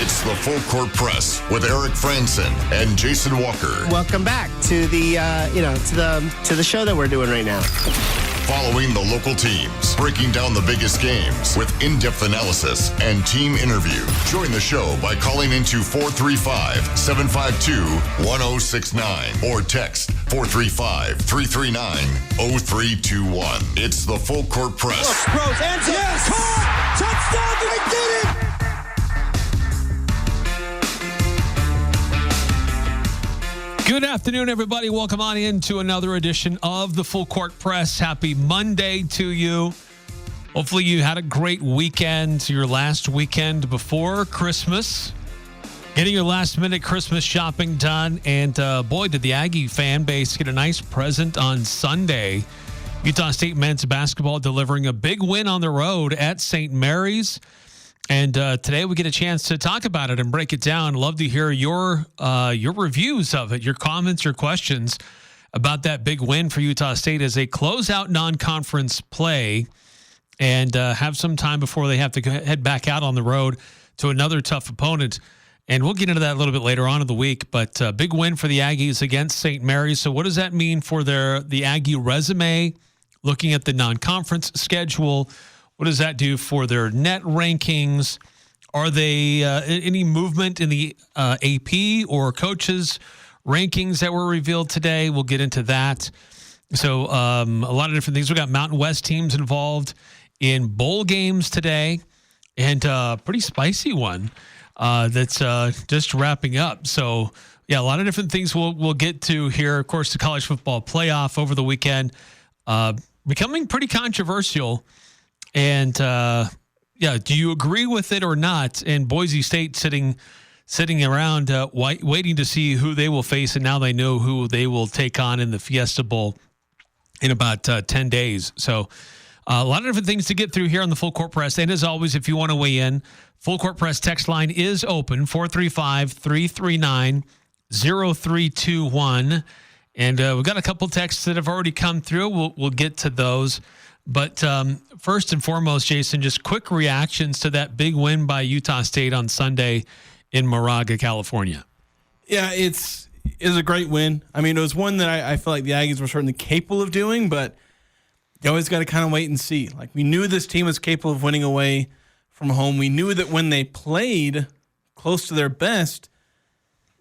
It's the Full Court Press with Eric Frandsen and Jason Walker. Welcome back to the to the show that we're doing right now. Following the local teams, breaking down the biggest games with in-depth analysis and team interview. Join the show by calling into 435-752-1069 or text 435-339-0321. It's the Full Court Press. Look, Rose, answer. Yes! Caught! Touchdown! They did it! Good afternoon, everybody. Welcome on into another edition of the Full Court Press. Happy Monday to you. Hopefully you had a great weekend, your last weekend before Christmas. Getting your last-minute Christmas shopping done. And, boy, did the Aggie fan base get a nice present on Sunday. Utah State men's basketball delivering a big win on the road at St. Mary's. And today we get a chance to talk about it and break it down. Love to hear your reviews of it, your comments, your questions about that big win for Utah State as they close out non-conference play and have some time before they have to head back out on the road to another tough opponent. And we'll get into that a little bit later on in the week. But big win for the Aggies against St. Mary's. So what does that mean for the Aggie resume? Looking at the non-conference schedule, what does that do for their net rankings? Are they any movement in the AP or coaches rankings that were revealed today? We'll get into that. So a lot of different things. We got Mountain West teams involved in bowl games today, and pretty spicy one that's just wrapping up. So yeah, a lot of different things we'll get to here. Of course, the college football playoff over the weekend becoming pretty controversial. And, do you agree with it or not? And Boise State sitting around waiting to see who they will face, and now they know who they will take on in the Fiesta Bowl in about 10 days. So a lot of different things to get through here on the Full Court Press. And as always, if you want to weigh in, Full Court Press text line is open, 435-339-0321. And we've got a couple texts that have already come through. We'll get to those. But first and foremost, Jason, just quick reactions to that big win by Utah State on Sunday in Moraga, California. Yeah, it's a great win. I mean, it was one that I feel like the Aggies were certainly capable of doing, but you always got to kind of wait and see. Like, we knew this team was capable of winning away from home. We knew that when they played close to their best,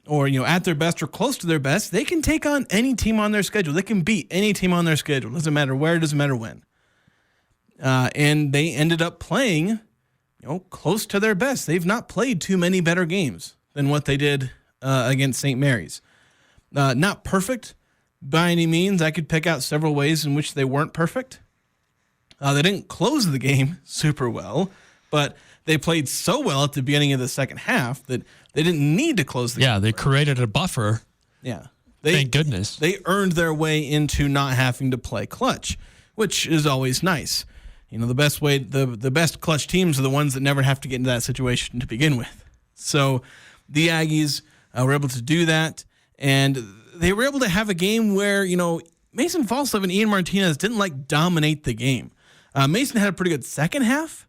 or, at their best or close to their best, they can take on any team on their schedule. They can beat any team on their schedule. Doesn't matter where, doesn't matter when. And they ended up playing, close to their best. They've not played too many better games than what they did against St. Mary's. Not perfect by any means. I could pick out several ways in which they weren't perfect. They didn't close the game super well, but they played so well at the beginning of the second half that they didn't need to close the game. Yeah, they created a buffer. Yeah. Thank goodness. They earned their way into not having to play clutch, which is always nice. The best clutch teams are the ones that never have to get into that situation to begin with. So the Aggies were able to do that, and they were able to have a game where, Mason Falstaff and Ian Martinez didn't dominate the game. Mason had a pretty good second half,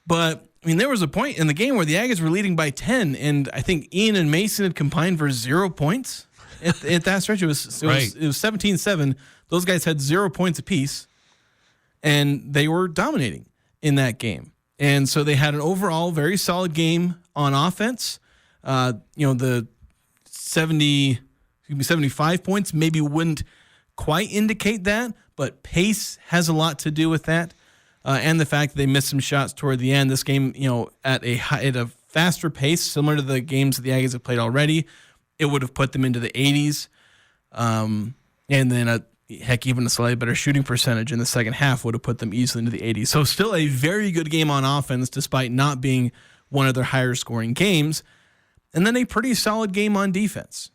but there was a point in the game where the Aggies were leading by 10, and I think Ian and Mason had combined for 0 points at that stretch. It was 17-7. Those guys had 0 points apiece. And they were dominating in that game. And so they had an overall very solid game on offense. The 75 points maybe wouldn't quite indicate that, but pace has a lot to do with that. And the fact that they missed some shots toward the end. This game, at a faster pace, similar to the games that the Aggies have played already, it would have put them into the 80s. And then even a slightly better shooting percentage in the second half would have put them easily into the 80s. So still a very good game on offense, despite not being one of their higher scoring games. And then a pretty solid game on defense.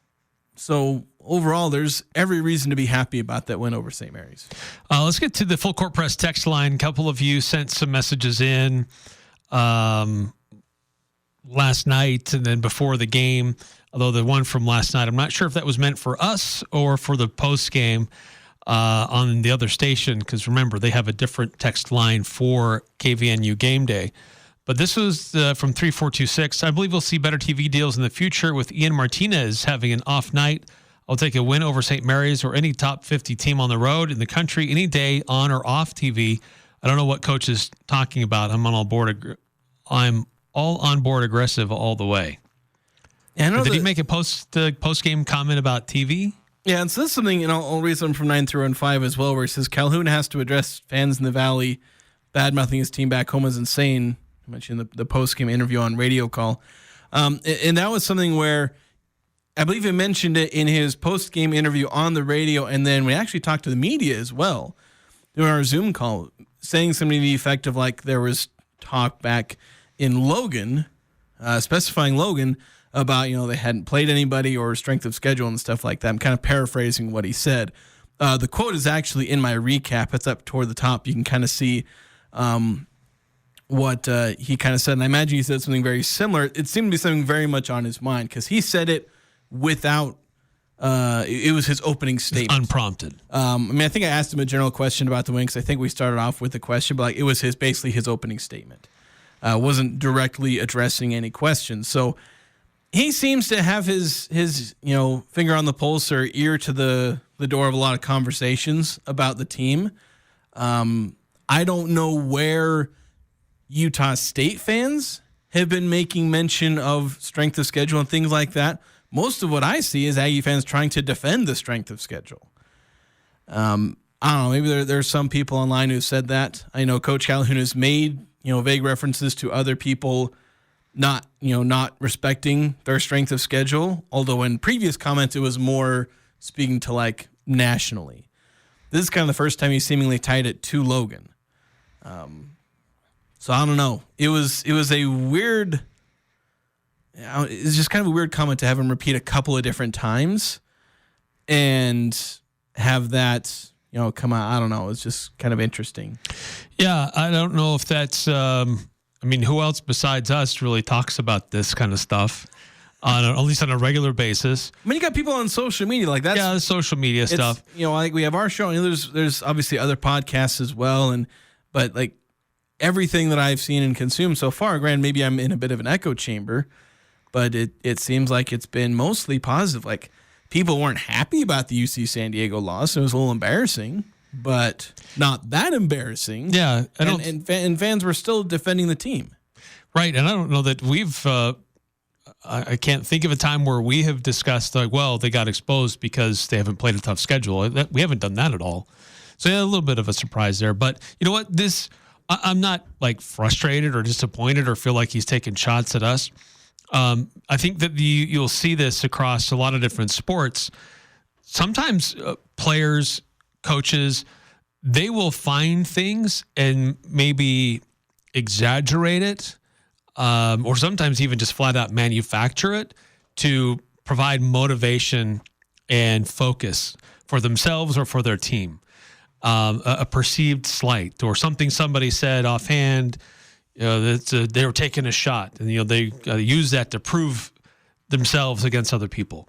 So overall, there's every reason to be happy about that win over St. Mary's. Let's get to the Full Court Press text line. A couple of you sent some messages in last night and then before the game. Although the one from last night, I'm not sure if that was meant for us or for the post game. On the other station, because remember, they have a different text line for KVNU Game Day. But this was from 3426. I believe we'll see better TV deals in the future with Ian Martinez having an off night. I'll take a win over St. Mary's or any top 50 team on the road in the country any day, on or off TV. I don't know what coach is talking about. I'm all on board aggressive all the way. Yeah, did he make a post game comment about TV? Yeah, and so this is something, and I'll read something from 9-5 as well, where he says Calhoun has to address fans in the Valley bad-mouthing his team back home is insane. I mentioned the post-game interview on Radio Call. And that was something where I believe he mentioned it in his post-game interview on the radio, and then we actually talked to the media as well during our Zoom call, saying something to the effect of like there was talk back in Logan, specifying Logan, about, they hadn't played anybody or strength of schedule and stuff like that. I'm kind of paraphrasing what he said. The quote is actually in my recap. It's up toward the top. You can kind of see what he kind of said. And I imagine he said something very similar. It seemed to be something very much on his mind because he said it without, it was his opening statement. Unprompted. I think I asked him a general question about the win because I think we started off with the question, but it was basically his opening statement. Wasn't directly addressing any questions. So he seems to have his finger on the pulse or ear to the door of a lot of conversations about the team. I don't know where Utah State fans have been making mention of strength of schedule and things like that. Most of what I see is Aggie fans trying to defend the strength of schedule. I don't know. Maybe there's some people online who said that. I know Coach Calhoun has made vague references to other people not respecting their strength of schedule. Although in previous comments it was more speaking to like nationally. This is kind of the first time he seemingly tied it to Logan. So I don't know. It was a weird. It's just kind of a weird comment to have him repeat a couple of different times, and have that come out. I don't know. It's just kind of interesting. Yeah, I don't know if that's. Who else besides us really talks about this kind of stuff, at least on a regular basis? You got people on social media like that. Yeah, the social media stuff. Like we have our show. There's obviously other podcasts as well, but like everything that I've seen and consumed so far. Granted, maybe I'm in a bit of an echo chamber, but it seems like it's been mostly positive. Like people weren't happy about the UC San Diego loss. It was a little embarrassing, but not that embarrassing. Yeah, and fans were still defending the team. Right, and I don't know that we've. I can't think of a time where we have discussed they got exposed because they haven't played a tough schedule. We haven't done that at all. So yeah, a little bit of a surprise there. But you know what? I'm not like frustrated or disappointed or feel like he's taking shots at us. I think that you'll see this across a lot of different sports. Sometimes players, coaches, they will find things and maybe exaggerate it, or sometimes even just flat out manufacture it to provide motivation and focus for themselves or for their team. A perceived slight or something somebody said offhand, they were taking a shot, and they use that to prove themselves against other people.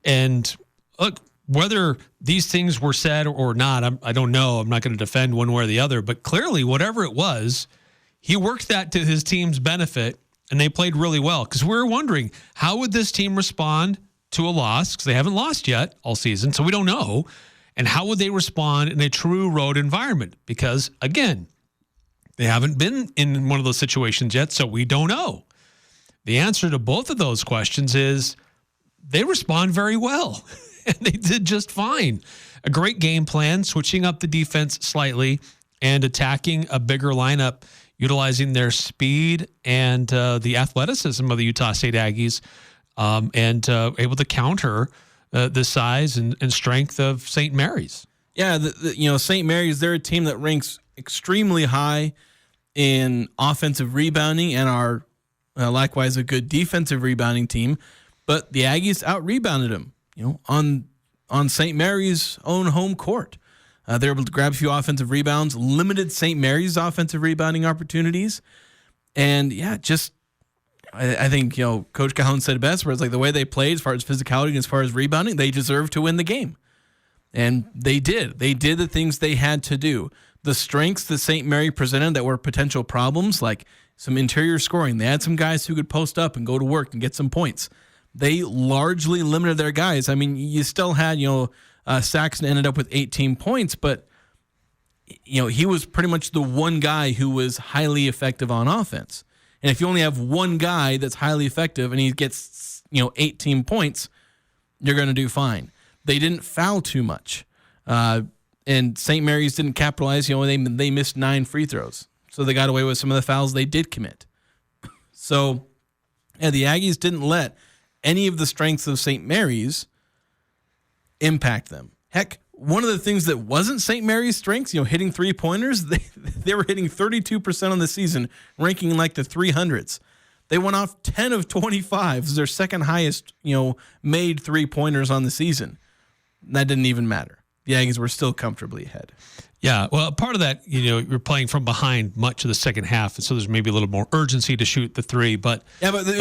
And look, whether these things were said or not, I don't know. I'm not going to defend one way or the other, but clearly, whatever it was, he worked that to his team's benefit, and they played really well. Because we were wondering, how would this team respond to a loss? Because they haven't lost yet all season, so we don't know. And how would they respond in a true road environment? Because, again, they haven't been in one of those situations yet, so we don't know. The answer to both of those questions is they respond very well, and they did just fine. A great game plan, switching up the defense slightly and attacking a bigger lineup, utilizing their speed and the athleticism of the Utah State Aggies, and able to counter the size and strength of St. Mary's. Yeah, St. Mary's, they're a team that ranks extremely high in offensive rebounding and are likewise a good defensive rebounding team. But the Aggies out-rebounded them, on St. Mary's own home court. They were able to grab a few offensive rebounds, limited St. Mary's offensive rebounding opportunities. And, yeah, I think, Coach Calhoun said it best, where it's like the way they played as far as physicality and as far as rebounding, they deserved to win the game. And they did. They did the things they had to do. The strengths that St. Mary presented that were potential problems, like some interior scoring. They had some guys who could post up and go to work and get some points. They largely limited their guys. I mean, you still had, Saxon ended up with 18 points, but, he was pretty much the one guy who was highly effective on offense. And if you only have one guy that's highly effective and he gets, 18 points, you're going to do fine. They didn't foul too much. And St. Mary's didn't capitalize. They missed 9 free throws. So they got away with some of the fouls they did commit. So, the Aggies didn't let any of the strengths of St. Mary's impact them. Heck, one of the things that wasn't St. Mary's strengths, hitting three-pointers, they were hitting 32% on the season, ranking in like the 300s. They went off 10 of 25. It's their second highest, made three-pointers on the season. That didn't even matter. The Aggies were still comfortably ahead. Yeah, well, part of that, you're playing from behind much of the second half, and so there's maybe a little more urgency to shoot the three. But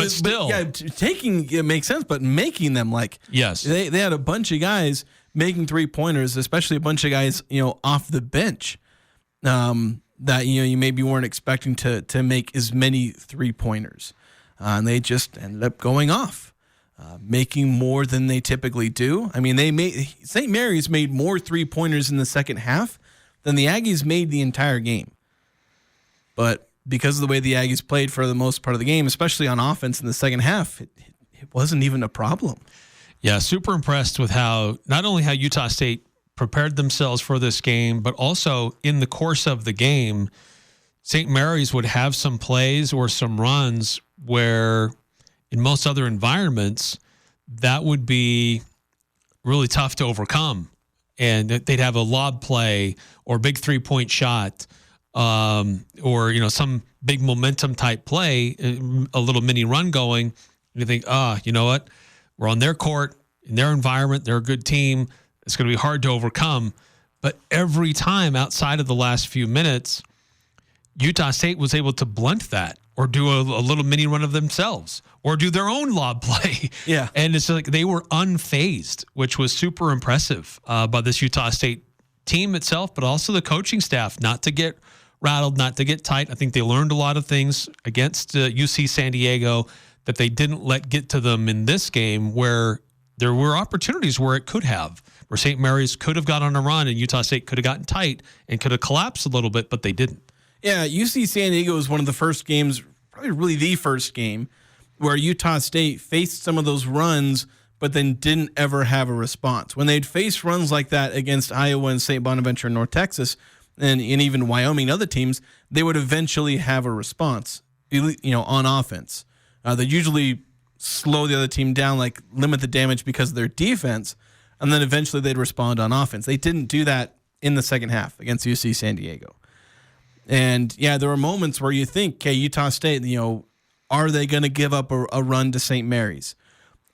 still, taking it makes sense, but making them yes, they had a bunch of guys making 3-pointers, especially a bunch of guys off the bench that you maybe weren't expecting to make as many 3-pointers, and they just ended up going off. Making more than they typically do. I mean, St. Mary's made more 3-pointers in the second half than the Aggies made the entire game. But because of the way the Aggies played for the most part of the game, especially on offense in the second half, it wasn't even a problem. Yeah, super impressed with not only how Utah State prepared themselves for this game, but also in the course of the game, St. Mary's would have some plays or some runs where in most other environments, that would be really tough to overcome. And they'd have a lob play or big 3-point shot or, some big momentum type play, a little mini run going. And you think, you know what? We're on their court, in their environment. They're a good team. It's going to be hard to overcome. But every time outside of the last few minutes, Utah State was able to blunt that or do a little mini run of themselves or do their own lob play. Yeah. And it's like they were unfazed, which was super impressive by this Utah State team itself, but also the coaching staff, not to get rattled, not to get tight. I think they learned a lot of things against UC San Diego that they didn't let get to them in this game, where there were opportunities where it could have, where St. Mary's could have got on a run and Utah State could have gotten tight and could have collapsed a little bit, but they didn't. Yeah, UC San Diego was one of the first games, probably really the first game, where Utah State faced some of those runs, but then didn't ever have a response. When they'd face runs like that against Iowa and St. Bonaventure and North Texas, and even Wyoming and other teams, they would eventually have a response, on offense. They'd usually slow the other team down, limit the damage because of their defense, and then eventually they'd respond on offense. They didn't do that in the second half against UC San Diego. And, there were moments where you think, okay, Utah State, are they going to give up a run to St. Mary's?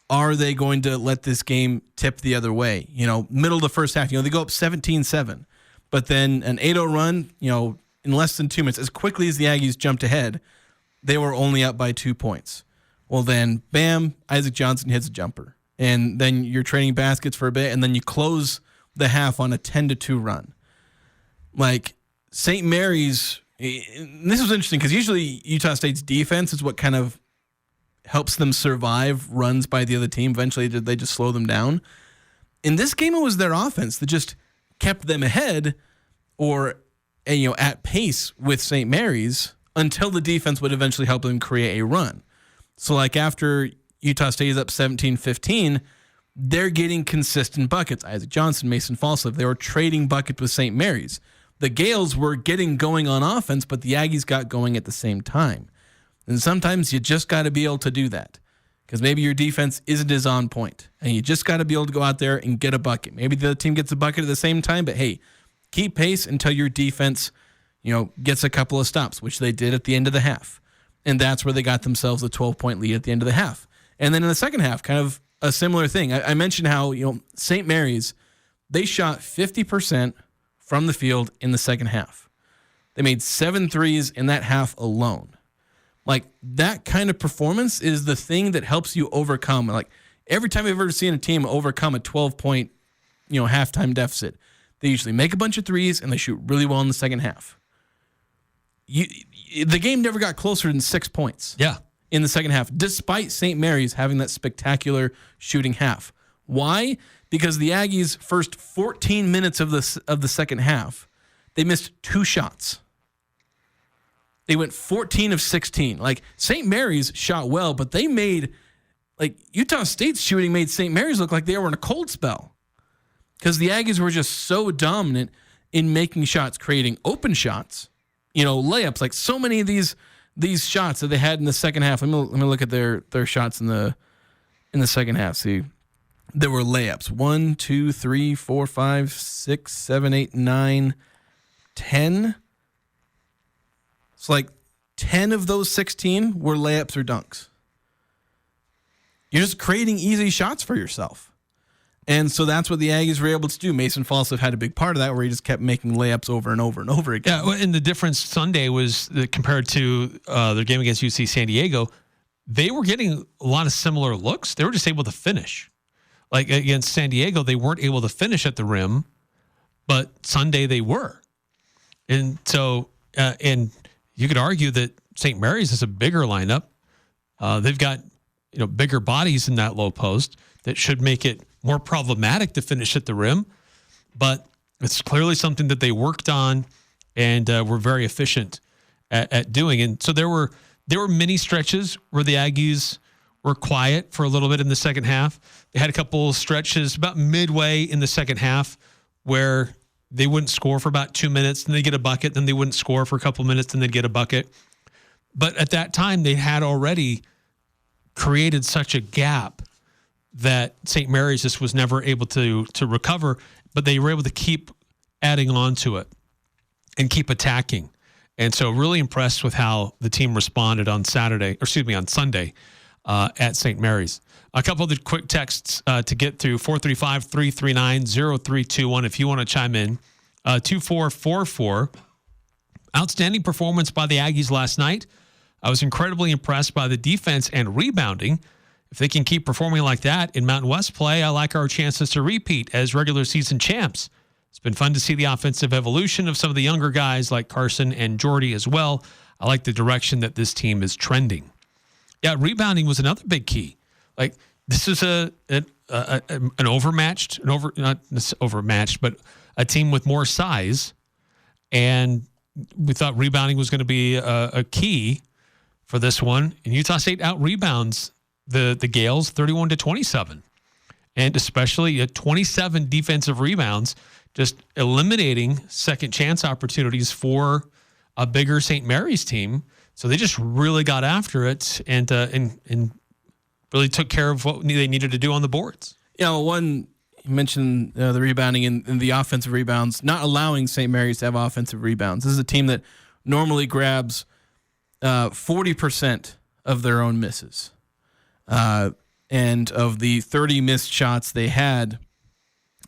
Are they going to let this game tip the other way? Middle of the first half, they go up 17-7. But then an 8-0 run, in less than 2 minutes, as quickly as the Aggies jumped ahead, they were only up by 2 points. Well, then, bam, Isaac Johnson hits a jumper. And then you're trading baskets for a bit, and then you close the half on a 10-2 run. St. Mary's, and this was interesting because usually Utah State's defense is what kind of helps them survive runs by the other team. Eventually, they just slow them down. In this game, it was their offense that just kept them ahead or at pace with St. Mary's until the defense would eventually help them create a run. So after Utah State is up 17-15, they're getting consistent buckets. Isaac Johnson, Mason Falslev, they were trading buckets with St. Mary's. The Gales were getting going on offense, but the Aggies got going at the same time. And sometimes you just got to be able to do that because maybe your defense isn't as on point, and you just got to be able to go out there and get a bucket. Maybe the other team gets a bucket at the same time, but hey, keep pace until your defense, gets a couple of stops, which they did at the end of the half. And that's where they got themselves a 12-point lead at the end of the half. And then in the second half, kind of a similar thing. I mentioned how, St. Mary's, they shot 50% from the field in the second half. They made 7 threes in that half alone. That kind of performance is the thing that helps you overcome. Every time I've ever seen a team overcome a 12-point, halftime deficit, they usually make a bunch of threes and they shoot really well in the second half. the game never got closer than 6 points. Yeah. In the second half, despite St. Mary's having that spectacular shooting half. Why? Because the Aggies' first 14 minutes of the second half, they missed 2 shots. They went 14 of 16. Like, St. Mary's shot well, but they made, like, Utah State's shooting made St. Mary's look like they were in a cold spell. Because the Aggies were just so dominant in making shots, creating open shots, layups. Like, so many of these shots that they had in the second half. Let me look at their shots in the second half. See, there were layups. 1, 2, 3, 4, 5, 6, 7, 8, 9, 10. It's like 10 of those 16 were layups or dunks. You're just creating easy shots for yourself. And so that's what the Aggies were able to do. Mason Falsif had a big part of that, where he just kept making layups over and over and over again. Yeah, and the difference Sunday was that compared to their game against UC San Diego, they were getting a lot of similar looks. They were just able to finish. Like against San Diego, they weren't able to finish at the rim, but Sunday they were. And so, and you could argue that St. Mary's is a bigger lineup. They've got bigger bodies in that low post that should make it more problematic to finish at the rim, but it's clearly something that they worked on and were very efficient at doing. And so there were many stretches where the Aggies were quiet for a little bit in the second half. They had a couple stretches about midway in the second half where they wouldn't score for about 2 minutes, then they get a bucket, then they wouldn't score for a couple minutes, then they'd get a bucket. But at that time, they had already created such a gap that St. Mary's just was never able to recover, but they were able to keep adding on to it and keep attacking. And so really impressed with how the team responded on Sunday at St. Mary's. A couple of the quick texts to get through, 435-339-0321 if you want to chime in. 2444, outstanding performance by the Aggies last night. I was incredibly impressed by the defense and rebounding. If they can keep performing like that in Mountain West play, I like our chances to repeat as regular season champs. It's been fun to see the offensive evolution of some of the younger guys like Carson and Jordy as well. I like the direction that this team is trending. Yeah, rebounding was another big key. Like, this is not overmatched, but a team with more size. And we thought rebounding was going to be a key for this one. And Utah State out-rebounds the Gales 31-27. And especially at 27 defensive rebounds, just eliminating second chance opportunities for a bigger St. Mary's team. So they just really got after it and really took care of what they needed to do on the boards. You mentioned the rebounding and the offensive rebounds, not allowing St. Mary's to have offensive rebounds. This is a team that normally grabs 40% of their own misses. And of the 30 missed shots they had,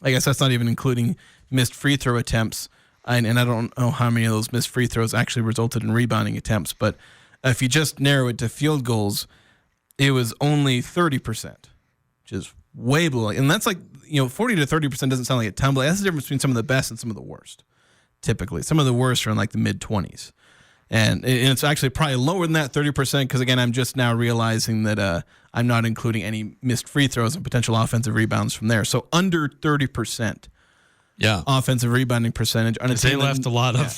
I guess that's not even including missed free throw attempts. And I don't know how many of those missed free throws actually resulted in rebounding attempts. But if you just narrow it to field goals, it was only 30%, which is way below. And that's 40 to 30% doesn't sound like a ton, but that's the difference between some of the best and some of the worst. Typically, some of the worst are in the mid 20s. And it's actually probably lower than that, 30%, because, again, I'm just now realizing that I'm not including any missed free throws and potential offensive rebounds from there. So under 30% offensive rebounding percentage. They left a lot of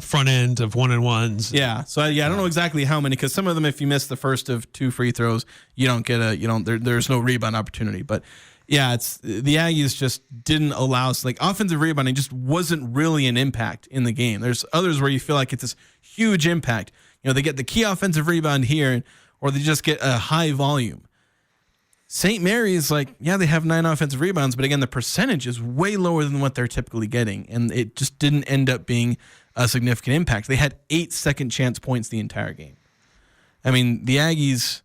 front end of one-and-ones. Yeah. So, I don't know exactly how many, because some of them, if you miss the first of 2 free throws, you don't get there's no rebound opportunity. But, yeah, it's the Aggies just didn't allow us. Offensive rebounding just wasn't really an impact in the game. There's others where you feel like it's this huge impact. They get the key offensive rebound here, or they just get a high volume. St. Mary's, they have 9 offensive rebounds, but again, the percentage is way lower than what they're typically getting, and it just didn't end up being a significant impact. They had 8 second chance points the entire game. I mean, I guess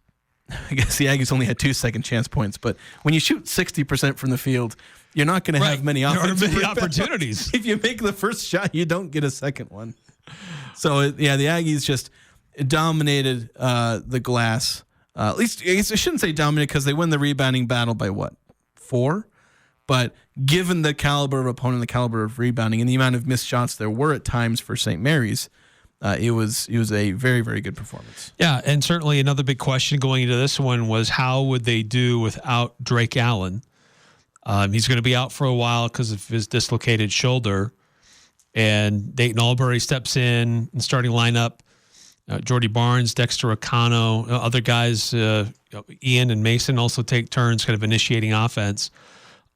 the Aggies only had 2 second chance points, but when you shoot 60% from the field, you're not going to have many offensive opportunities. If you make the first shot, you don't get a second one. So, the Aggies just dominated the glass. At least, I guess I shouldn't say dominated, because they win the rebounding battle by 4? But given the caliber of opponent, the caliber of rebounding, and the amount of missed shots there were at times for St. Mary's, it was a very, very good performance. Yeah, and certainly another big question going into this one was how would they do without Drake Allen? He's going to be out for a while because of his dislocated shoulder. And Dayton Albury steps in starting lineup. Jordy Barnes, Dexter O'Connell, other guys, Ian and Mason also take turns kind of initiating offense.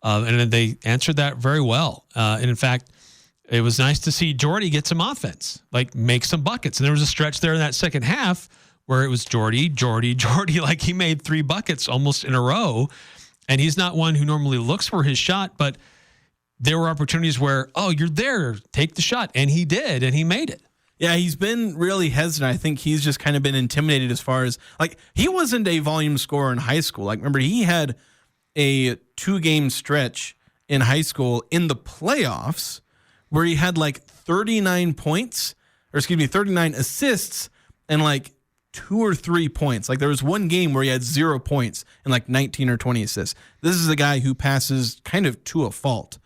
And then they answered that very well. And in fact, it was nice to see Jordy get some offense, like make some buckets. And there was a stretch there in that second half where it was Jordy, like he made 3 buckets almost in a row. And he's not one who normally looks for his shot, but there were opportunities where, oh, you're there, take the shot. And he did, and he made it. Yeah, he's been really hesitant. I think he's just kind of been intimidated as far as, like, he wasn't a volume scorer in high school. Like, remember, he had a 2-game stretch in high school in the playoffs where he had like 39 assists and like 2 or 3 points. Like there was one game where he had 0 points and like 19 or 20 assists. This is a guy who passes kind of to a fault.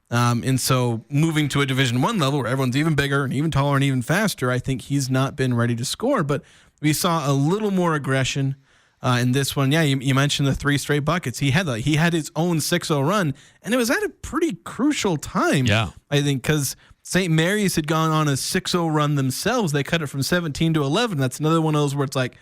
And so moving to a Division I level where everyone's even bigger and even taller and even faster, I think he's not been ready to score. But we saw a little more aggression in this one. Yeah, you mentioned the 3 straight buckets. He had his own 6-0 run, and it was at a pretty crucial time. Yeah, I think because St. Mary's had gone on a 6-0 run themselves. They cut it from 17 to 11. That's another one of those where it's like,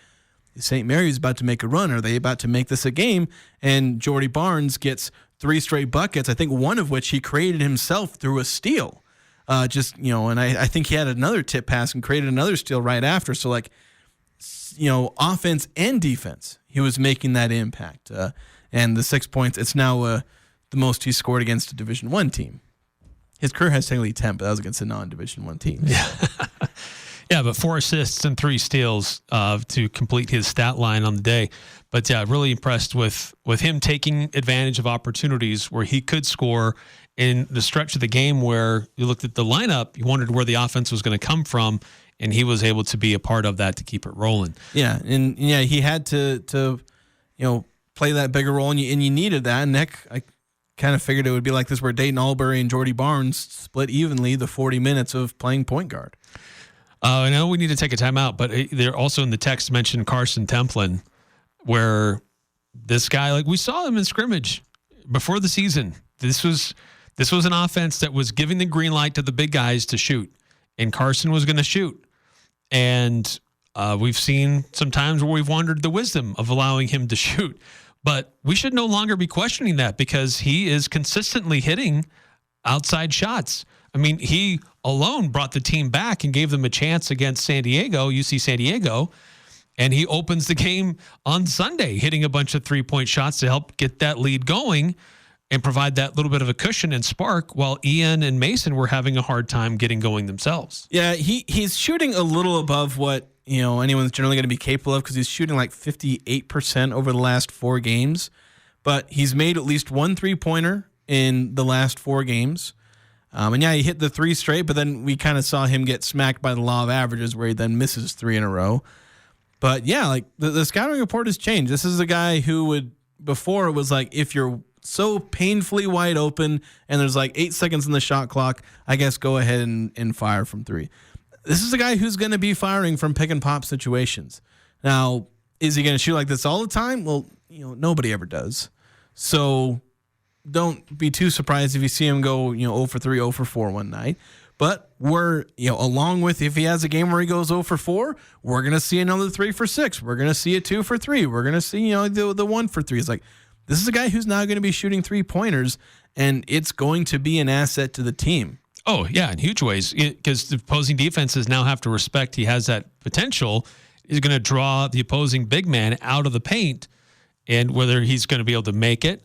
St. Mary's about to make a run. Are they about to make this a game? And Jordy Barnes gets 3 straight buckets, I think one of which he created himself through a steal. And I think he had another tip pass and created another steal right after. So, like, offense and defense, he was making that impact. And the 6 points, it's now the most he scored against a Division I team. His career has technically 10, but that was against a non-Division I team. Yeah. Yeah, but 4 assists and 3 steals to complete his stat line on the day. But yeah, really impressed with him taking advantage of opportunities where he could score in the stretch of the game where you looked at the lineup, you wondered where the offense was going to come from, and he was able to be a part of that to keep it rolling. Yeah, and yeah, he had to play that bigger role, and you needed that. And Nick, I kind of figured it would be like this where Dayton Albury and Jordy Barnes split evenly the 40 minutes of playing point guard. I know we need to take a timeout, but they're also in the text mentioned Carson Templin, where this guy, like we saw him in scrimmage before the season. This was an offense that was giving the green light to the big guys to shoot, and Carson was going to shoot. And we've seen some times where we've wondered the wisdom of allowing him to shoot, but we should no longer be questioning that because he is consistently hitting outside shots. I mean, he alone brought the team back and gave them a chance against San Diego, UC San Diego, and he opens the game on Sunday, hitting a bunch of 3-point shots to help get that lead going and provide that little bit of a cushion and spark while Ian and Mason were having a hard time getting going themselves. Yeah, he's shooting a little above what anyone's generally going to be capable of because he's shooting like 58% over the last 4 games, but he's made at least 1 3-pointer in the last 4 games. And yeah, he hit the 3 straight, but then we kind of saw him get smacked by the law of averages where he then misses 3 in a row. But yeah, like the scouting report has changed. This is a guy who before it was like, if you're so painfully wide open and there's like 8 seconds in the shot clock, I guess go ahead and fire from 3. This is a guy who's going to be firing from pick and pop situations. Now, is he going to shoot like this all the time? Well, nobody ever does. So don't be too surprised if you see him go, 0 for 3, 0 for 4 one night. But we're, along with if he has a game where he goes 0 for 4, we're going to see another 3 for 6. We're going to see a 2 for 3. We're going to see, the 1 for 3. It's like, this is a guy who's now going to be shooting 3-pointers, and it's going to be an asset to the team. Oh, yeah, in huge ways, because the opposing defenses now have to respect he has that potential. He's going to draw the opposing big man out of the paint, and whether he's going to be able to make it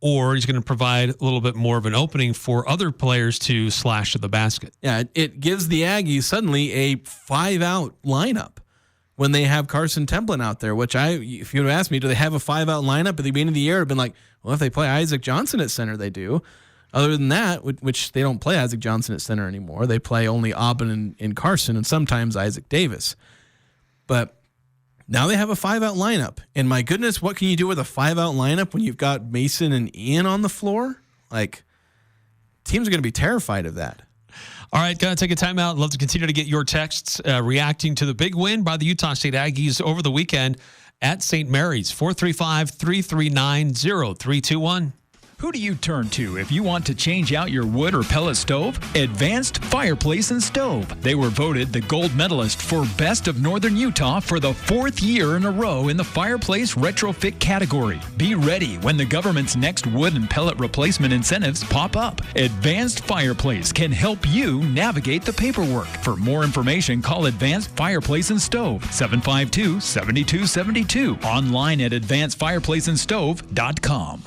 or he's going to provide a little bit more of an opening for other players to slash to the basket. Yeah, it gives the Aggies suddenly a 5-out lineup when they have Carson Templin out there, which if you would have asked me, do they have a 5-out lineup at the beginning of the year? I've been like, well, if they play Isaac Johnson at center, they do. Other than that, which they don't play Isaac Johnson at center anymore. They play only Aubin and Carson and sometimes Isaac Davis. But now they have a 5-out lineup. And my goodness, what can you do with a 5-out lineup when you've got Mason and Ian on the floor? Like, teams are going to be terrified of that. All right, going to take a timeout. Love to continue to get your texts reacting to the big win by the Utah State Aggies over the weekend at St. Mary's. 435-339-0321. Who do you turn to if you want to change out your wood or pellet stove? Advanced Fireplace and Stove. They were voted the gold medalist for Best of Northern Utah for the 4th year in a row in the fireplace retrofit category. Be ready when the government's next wood and pellet replacement incentives pop up. Advanced Fireplace can help you navigate the paperwork. For more information, call Advanced Fireplace and Stove, 752-7272. Online at advancedfireplaceandstove.com.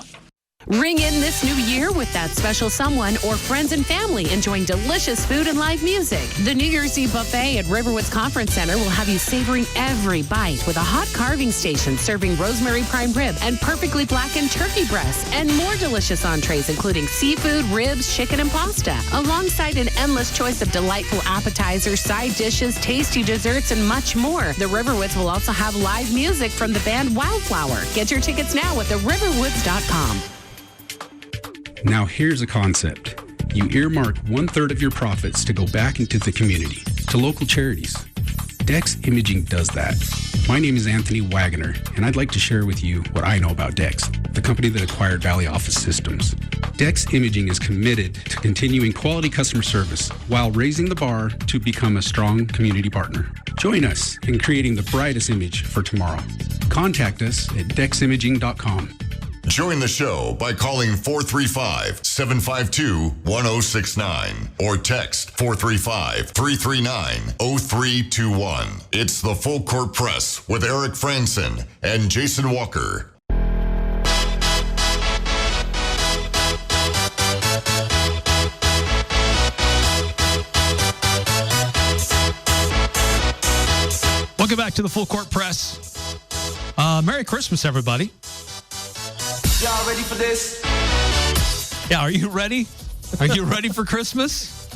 Ring in this new year with that special someone or friends and family enjoying delicious food and live music. The New Year's Eve buffet at Riverwoods Conference Center will have you savoring every bite with a hot carving station serving rosemary prime rib and perfectly blackened turkey breasts and more delicious entrees including seafood, ribs, chicken, and pasta, alongside an endless choice of delightful appetizers, side dishes, tasty desserts, and much more. The Riverwoods will also have live music from the band Wildflower. Get your tickets now at theriverwoods.com. Now here's a concept. You earmark 1/3 of your profits to go back into the community, to local charities. Dex Imaging does that. My name is Anthony Wagoner, and I'd like to share with you what I know about Dex, the company that acquired Valley Office Systems. Dex Imaging is committed to continuing quality customer service while raising the bar to become a strong community partner. Join us in creating the brightest image for tomorrow. Contact us at deximaging.com. Join the show by calling 435-752-1069 or text 435-339-0321. It's the Full Court Press with Eric Frandsen and Jason Walker. Welcome back to the Full Court Press. Merry Christmas, everybody. Y'all ready for this? Yeah, are you ready? Are you ready for Christmas?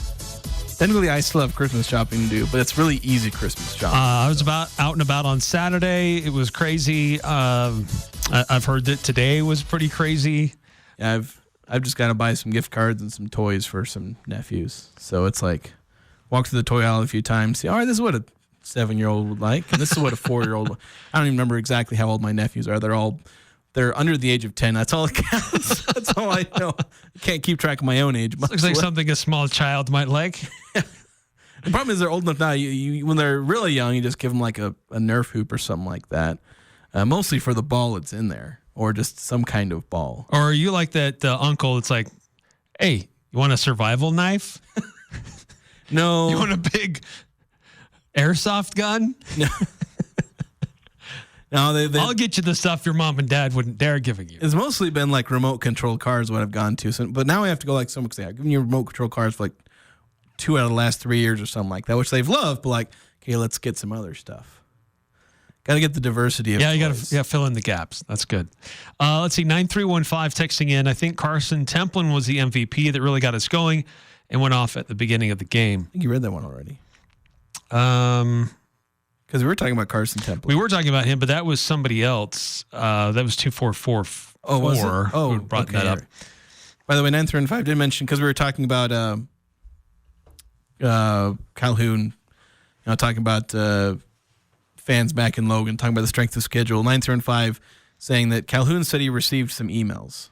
Technically, I still have Christmas shopping to do, but it's really easy Christmas shopping. I was out and about on Saturday. It was crazy. I've heard that today was pretty crazy. Yeah, I've just got to buy some gift cards and some toys for some nephews. So it's like, walk through the toy aisle a few times, see, all right, this is what a 7-year-old would like, and this is what a 4-year-old. I don't even remember exactly how old my nephews are. They're under the age of 10. That's all it counts. That's all I know. I can't keep track of my own age. Looks like something a small child might like. The problem is they're old enough now. You when they're really young, you just give them like a Nerf hoop or something like that. Mostly for the ball that's in there, or just some kind of ball. Or are you like that uncle that's like, hey, you want a survival knife? No. You want a big airsoft gun? No. No, I'll get you the stuff your mom and dad wouldn't dare giving you. It's mostly been like remote control cars what I've gone to. So, but now I have to go like someone say, I've given you remote control cars for like 2 out of the last 3 years or something like that, which they've loved. But like, okay, let's get some other stuff. Got to get the diversity of you got toys. to fill in the gaps. That's good. Let's see, 9315 texting in. I think Carson Templin was the MVP that really got us going and went off at the beginning of the game. I think you read that one already. Because we were talking about Carson Temple. We were talking about him, but that was somebody else. That was 2444. Oh, was it? Oh, who brought okay, that up. Right. By the way, 935 did mention, because we were talking about Calhoun, talking about fans back in Logan, talking about the strength of schedule. 935 saying that Calhoun said he received some emails.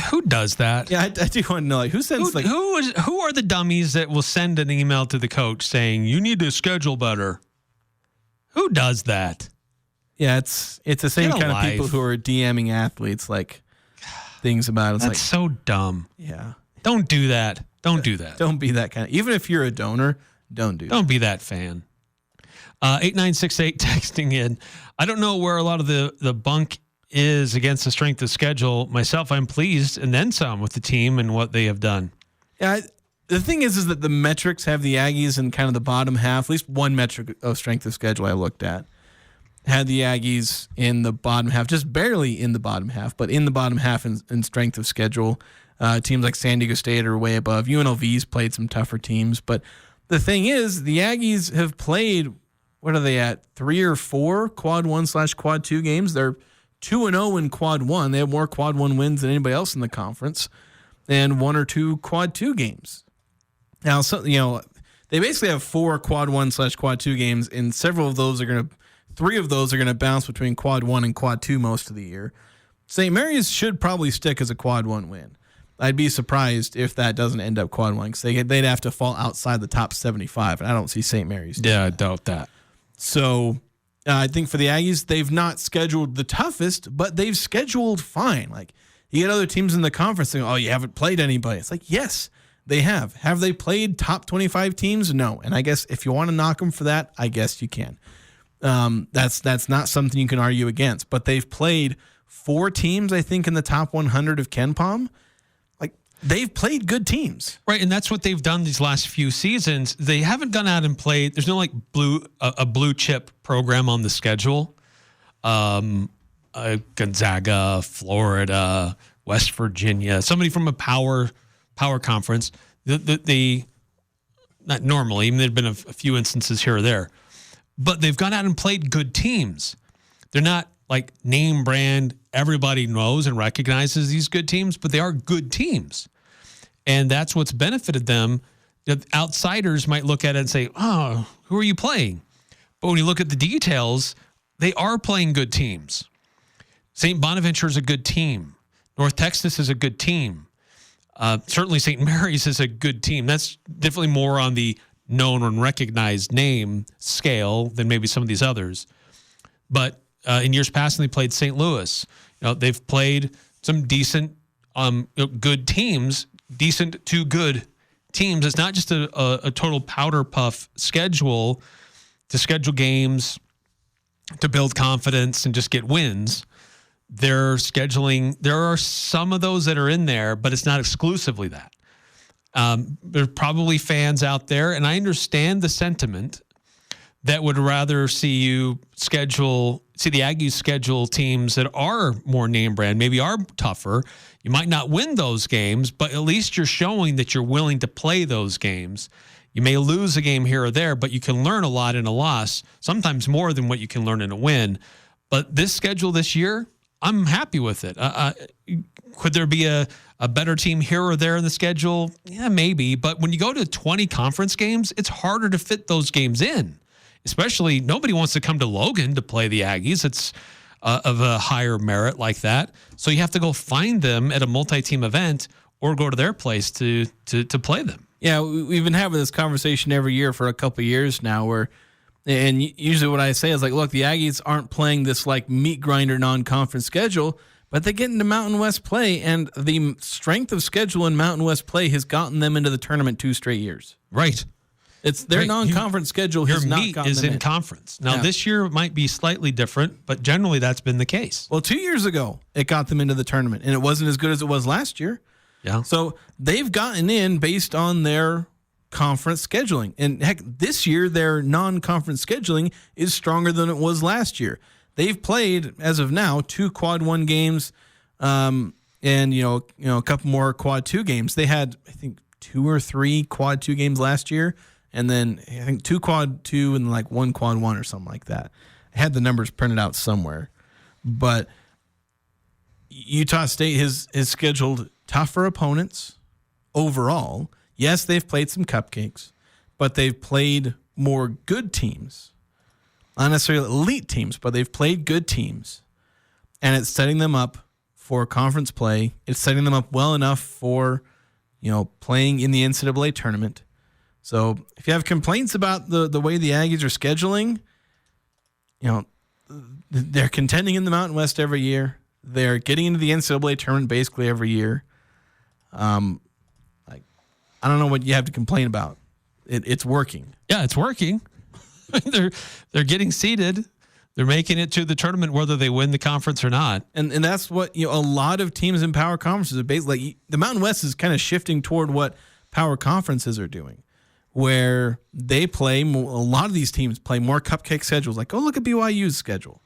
Who does that? Yeah, I do want to know, like, who sends who are the dummies that will send an email to the coach saying you need to schedule better? Who does that? Yeah, it's the same kind of people who are DMing athletes like things about it. That's so dumb. Yeah. Don't do that. Don't do that. Don't be that kind of, even if you're a donor, don't do that. Don't be that fan. 8968 texting in. I don't know where a lot of the bunk is against the strength of schedule. Myself, I'm pleased and then some with the team and what they have done. Yeah, the thing is that the metrics have the Aggies in kind of the bottom half. At least one metric of strength of schedule I looked at had the Aggies in the bottom half, just barely in the bottom half, but in the bottom half in strength of schedule. Teams like San Diego State are way above. UNLV's played some tougher teams. But the thing is, the Aggies have played, what are they at, 3 or 4 quad 1/quad 2 games? They're 2-0 in quad one. They have more quad one wins than anybody else in the conference, and 1 or 2 quad two games. Now, they basically have 4 quad one / quad two games, and 3 of those are going to bounce between quad one and quad two most of the year. St. Mary's should probably stick as a quad one win. I'd be surprised if that doesn't end up quad one, because they'd have to fall outside the top 75, and I don't see St. Mary's. Yeah, I doubt that. So I think for the Aggies, they've not scheduled the toughest, but they've scheduled fine. Like, you get other teams in the conference saying, oh, you haven't played anybody. It's like, yes, they have. Have they played top 25 teams? No. And I guess if you want to knock them for that, I guess you can. That's not something you can argue against. But they've played 4 teams, I think, in the top 100 of KenPom. Like, they've played good teams. Right, and that's what they've done these last few seasons. They haven't gone out and played. There's no a blue chip program on the schedule. Gonzaga, Florida, West Virginia, somebody from a power conference. The not normally. I mean, there've been a few instances here or there, but they've gone out and played good teams. They're not like name brand. Everybody knows and recognizes these good teams, but they are good teams. And that's what's benefited them. The outsiders might look at it and say, oh, who are you playing? But when you look at the details, they are playing good teams. St. Bonaventure is a good team. North Texas is a good team. Certainly St. Mary's is a good team. That's definitely more on the known and recognized name scale than maybe some of these others. But in years past, when they played St. Louis, they've played some decent, good teams, decent to good teams. It's not just a total powder puff schedule to schedule games, to build confidence and just get wins. They're scheduling. There are some of those that are in there, but it's not exclusively that. There's probably fans out there, and I understand the sentiment that would rather see the Aggies schedule teams that are more name brand, maybe are tougher. You might not win those games, but at least you're showing that you're willing to play those games. You may lose a game here or there, but you can learn a lot in a loss, sometimes more than what you can learn in a win. But this schedule this year, I'm happy with it. Could there be a better team here or there in the schedule? Yeah, maybe. But when you go to 20 conference games, it's harder to fit those games in. Especially, nobody wants to come to Logan to play the Aggies. It's of a higher merit like that. So you have to go find them at a multi-team event or go to their place to play them. Yeah, we've been having this conversation every year for a couple of years now and usually what I say is like, look, the Aggies aren't playing this like meat grinder non-conference schedule, but they get into Mountain West play, and the strength of schedule in Mountain West play has gotten them into the tournament 2 straight years. Right. It's their non-conference schedule has not gotten them in. Your meat is in conference. Now, this year it might be slightly different, but generally that's been the case. Well, 2 years ago, it got them into the tournament, and it wasn't as good as it was last year. Yeah. So they've gotten in based on their conference scheduling. And heck, this year, their non-conference scheduling is stronger than it was last year. They've played, as of now, 2 quad 1 games, and a couple more quad 2 games. They had, I think, 2 or 3 quad 2 games last year, and then I think 2 quad 2 and like 1 quad 1 or something like that. I had the numbers printed out somewhere. But Utah State has scheduled tougher opponents overall. Yes, they've played some cupcakes, but they've played more good teams. Not necessarily elite teams, but they've played good teams. And it's setting them up for conference play. It's setting them up well enough for, playing in the NCAA tournament. So if you have complaints about the way the Aggies are scheduling, they're contending in the Mountain West every year. They're getting into the NCAA tournament basically every year. I don't know what you have to complain about. It's working. Yeah, it's working. They're getting seeded. They're making it to the tournament whether they win the conference or not. And that's what a lot of teams in power conferences are basically like. The Mountain West is kind of shifting toward what power conferences are doing, where they play more, a lot of these teams play more cupcake schedules. Like, look at BYU's schedule.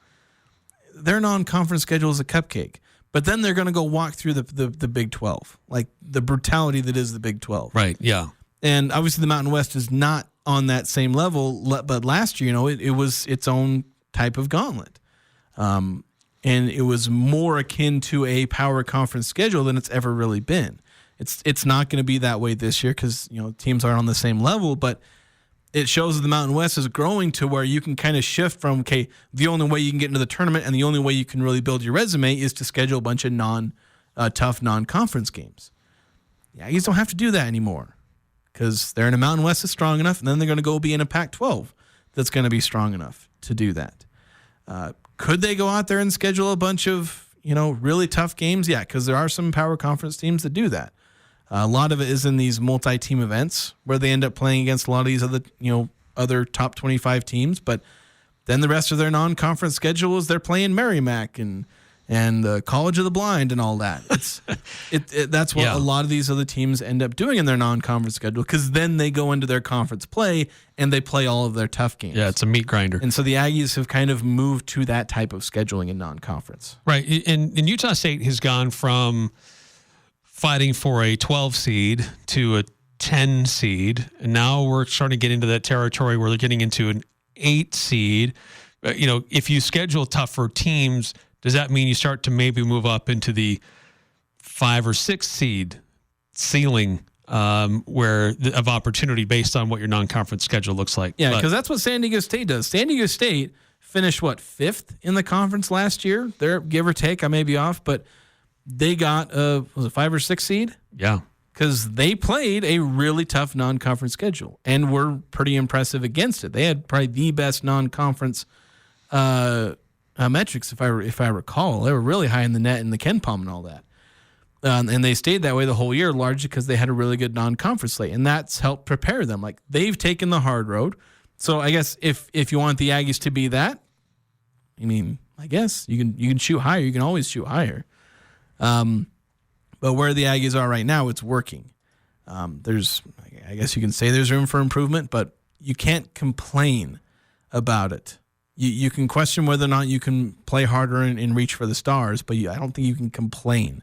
Their non-conference schedule is a cupcake. But then they're going to go walk through the Big 12, like the brutality that is the Big 12. Right, yeah. And obviously the Mountain West is not on that same level, but last year, it was its own type of gauntlet. and it was more akin to a power conference schedule than it's ever really been. It's not going to be that way this year because teams aren't on the same level, but it shows that the Mountain West is growing to where you can kind of shift from, the only way you can get into the tournament and the only way you can really build your resume is to schedule a bunch of tough non-conference games. The Aggies don't have to do that anymore because they're in a Mountain West that's strong enough, and then they're going to go be in a Pac-12 that's going to be strong enough to do that. Could they go out there and schedule a bunch of, really tough games? Yeah, because there are some power conference teams that do that. A lot of it is in these multi-team events where they end up playing against a lot of these other top 25 teams. But then the rest of their non-conference schedule is they're playing Merrimack and the College of the Blind and all that. That's what a lot of these other teams end up doing in their non-conference schedule because then they go into their conference play and they play all of their tough games. Yeah, it's a meat grinder. And so the Aggies have kind of moved to that type of scheduling in non-conference. Right. And Utah State has gone from fighting for a 12 seed to a 10 seed. And now we're starting to get into that territory where they're getting into an 8 seed. If you schedule tougher teams, does that mean you start to maybe move up into the 5 or 6 seed ceiling of opportunity based on what your non-conference schedule looks like? Yeah, because that's what San Diego State does. San Diego State finished, 5th in the conference last year? They're, give or take, I may be off, but they got was it 5 or 6 seed? Yeah. Because they played a really tough non-conference schedule and were pretty impressive against it. They had probably the best non-conference metrics, if I recall. They were really high in the net and the Ken Palm and all that. And they stayed that way the whole year, largely because they had a really good non-conference slate, and that's helped prepare them. Like, they've taken the hard road. So I guess if you want the Aggies to be that, I guess you can shoot higher. You can always shoot higher. But where the Aggies are right now, it's working. I guess you can say there's room for improvement, but you can't complain about it. You can question whether or not you can play harder and reach for the stars, but I don't think you can complain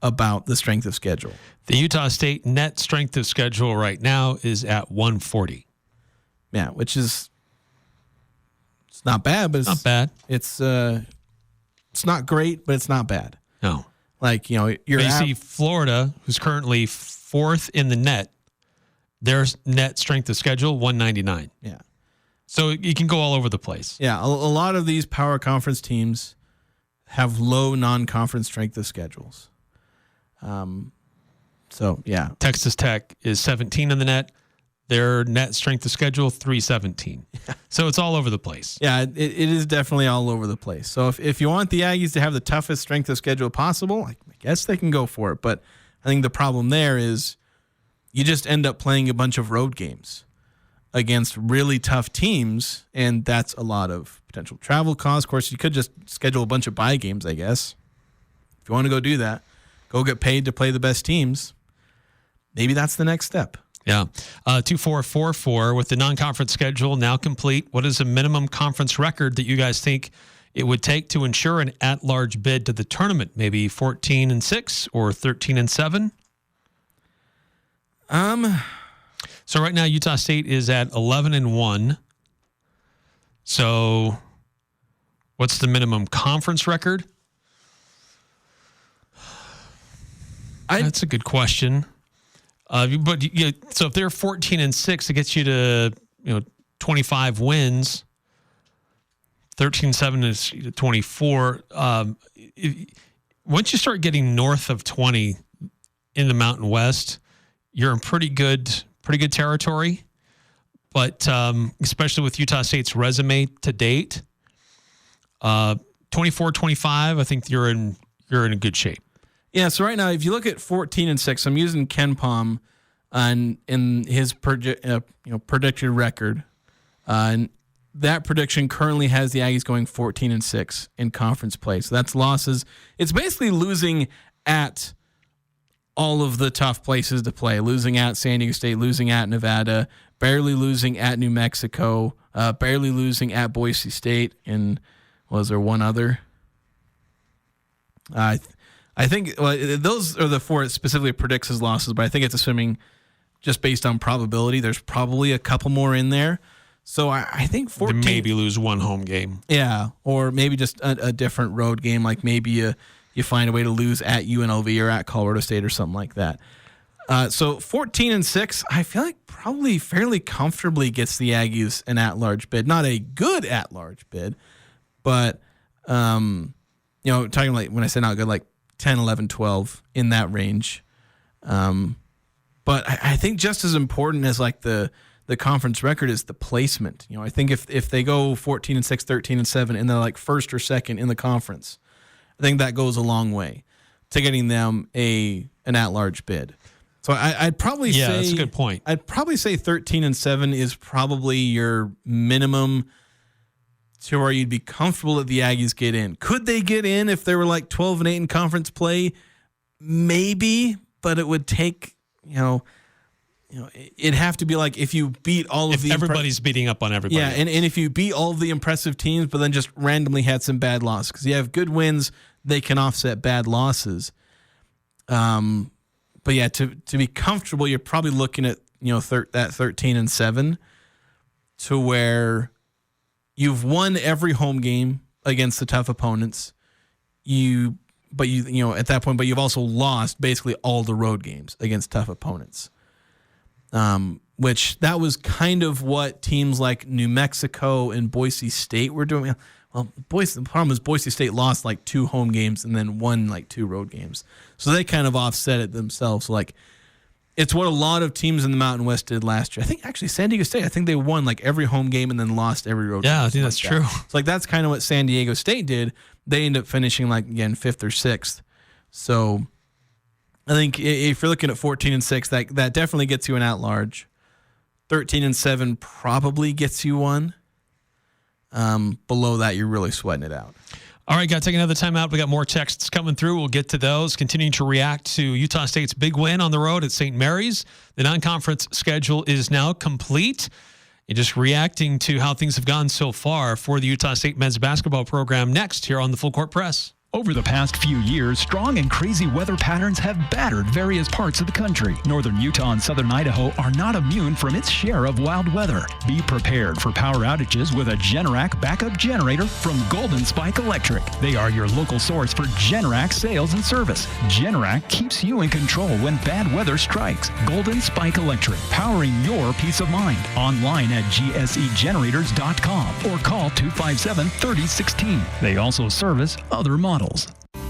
about the strength of schedule. The Utah State net strength of schedule right now is at 140. Yeah, which is it's not bad, but it's not bad. It's not great, but it's not bad. No. You see Florida, who's currently 4th in the net, their net strength of schedule 199. Yeah. So you can go all over the place. Yeah, a lot of these power conference teams have low non-conference strength of schedules. So, yeah. Texas Tech is 17 in the net. Their net strength of schedule, 317. So it's all over the place. Yeah, it is definitely all over the place. So if you want the Aggies to have the toughest strength of schedule possible, I guess they can go for it. But I think the problem there is you just end up playing a bunch of road games against really tough teams, and that's a lot of potential travel costs. Of course, you could just schedule a bunch of bye games, I guess. If you want to go do that, go get paid to play the best teams. Maybe that's the next step. Yeah. 2444 with the non-conference schedule now complete. What is a minimum conference record that you guys think it would take to ensure an at-large bid to the tournament? Maybe 14-6 or 13-7? So right now Utah State is at 11-1. So what's the minimum conference record? That's a good question. But so if they're 14-6, it gets you to 25 wins. 13-7 is 24. Once you start getting north of 20 in the Mountain West, you're in pretty good territory. But especially with Utah State's resume to date, 24-25, I think you're in a good shape. Yeah, so right now, if you look at 14-6, I'm using Ken Palm in his predicted record, and that prediction currently has the Aggies going 14-6 in conference play. So that's losses. It's basically losing at all of the tough places to play, losing at San Diego State, losing at Nevada, barely losing at New Mexico, barely losing at Boise State, and was there one other? I think those are the 4 it specifically predicts as losses, but I think it's assuming just based on probability. There's probably a couple more in there. So I think 14. Maybe lose one home game. Yeah, or maybe just a different road game. Like maybe you find a way to lose at UNLV or at Colorado State or something like that. So 14-6, I feel like probably fairly comfortably gets the Aggies an at-large bid. Not a good at-large bid, but talking like when I say not good, like 10, 11, 12 in that range. But I think just as important as like the conference record is the placement. I think if they go 14-6, 13-7, and they're like first or second in the conference, I think that goes a long way to getting them an at-large bid. So I'd probably say that's a good point. I'd probably say 13-7 is probably your minimum to where you'd be comfortable that the Aggies get in. Could they get in if they were like 12-8 in conference play? Maybe, but it would take it'd have to be like if you beat all of everybody's beating up on everybody. Yeah, and if you beat all of the impressive teams, but then just randomly had some bad losses, because you have good wins, they can offset bad losses. But yeah, to be comfortable, you're probably looking at that 13-7, to where you've won every home game against the tough opponents. At that point, but you've also lost basically all the road games against tough opponents. Which that was kind of what teams like New Mexico and Boise State were doing. Well, the problem is Boise State lost like 2 home games and then won like 2 road games. So they kind of offset it themselves. Like, it's what a lot of teams in the Mountain West did last year. I think actually San Diego State, I think they won like every home game and then lost every road game. Yeah, I think that's true. So like that's kind of what San Diego State did. They ended up finishing like, again, 5th or 6th. So I think if you're looking at 14-6, that definitely gets you an at-large. 13-7 probably gets you one. Below that, you're really sweating it out. All right, got to take another time out. We got more texts coming through. We'll get to those. Continuing to react to Utah State's big win on the road at St. Mary's. The non-conference schedule is now complete. And just reacting to how things have gone so far for the Utah State men's basketball program next here on the Full Court Press. Over the past few years, strong and crazy weather patterns have battered various parts of the country. Northern Utah and southern Idaho are not immune from its share of wild weather. Be prepared for power outages with a Generac backup generator from Golden Spike Electric. They are your local source for Generac sales and service. Generac keeps you in control when bad weather strikes. Golden Spike Electric, powering your peace of mind. Online at gsegenerators.com or call 257-3016. They also service other models.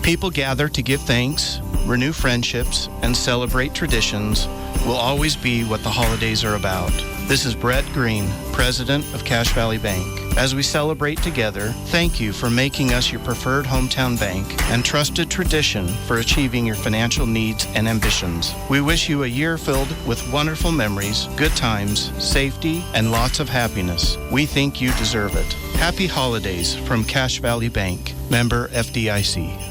People gather to give thanks, renew friendships, and celebrate traditions will always be what the holidays are about. This is Brett Green, President of Cache Valley Bank. As we celebrate together, thank you for making us your preferred hometown bank and trusted tradition for achieving your financial needs and ambitions. We wish you a year filled with wonderful memories, good times, safety, and lots of happiness. We think you deserve it. Happy holidays from Cache Valley Bank, member FDIC.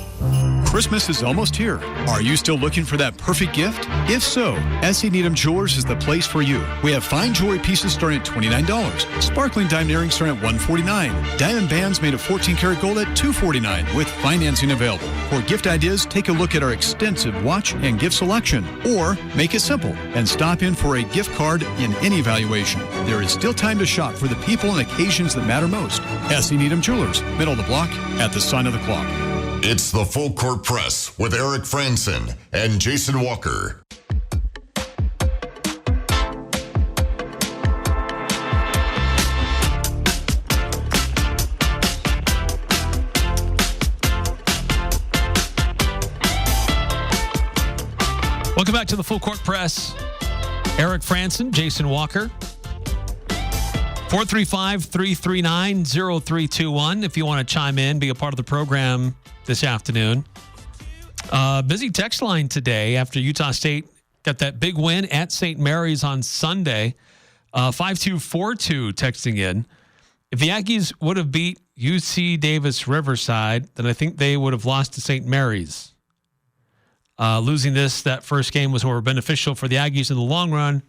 Christmas is almost here. Are you still looking for that perfect gift? If so, S.E. Needham Jewelers is the place for you. We have fine jewelry pieces starting at $29, sparkling diamond earrings starting at $149, diamond bands made of 14-karat gold at $249 with financing available. For gift ideas, take a look at our extensive watch and gift selection, or make it simple and stop in for a gift card in any valuation. There is still time to shop for the people and occasions that matter most. S.E. Needham Jewelers, middle of the block at the sign of the clock. It's the Full Court Press with Eric Frandsen and Jason Walker. Welcome back to the Full Court Press. Eric Frandsen, Jason Walker. 435-339-0321 if you want to chime in, be a part of the program this afternoon. Busy text line today after Utah State got that big win at St. Mary's on Sunday. 5242 texting in. If the Aggies would have beat UC Davis Riverside, then I think they would have lost to St. Mary's. Losing that first game was more beneficial for the Aggies in the long run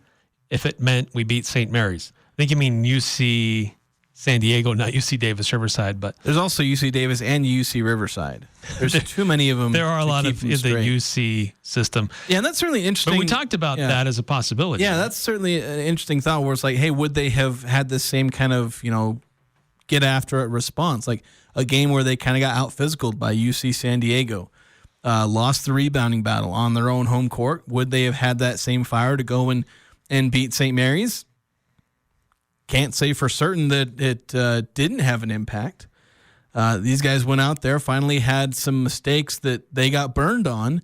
if it meant we beat St. Mary's. I think you mean UC San Diego, not UC Davis Riverside, but there's also UC Davis and UC Riverside. There's too many of them. There are a lot of in the straight. UC system. Yeah, and that's certainly interesting. But we talked about that as a possibility. Yeah, that's certainly an interesting thought where it's like, hey, would they have had this same kind of, get after it response? Like a game where they kind of got out-physicaled by UC San Diego, lost the rebounding battle on their own home court. Would they have had that same fire to go and beat St. Mary's? Can't say for certain that it didn't have an impact. These guys went out there, finally had some mistakes that they got burned on,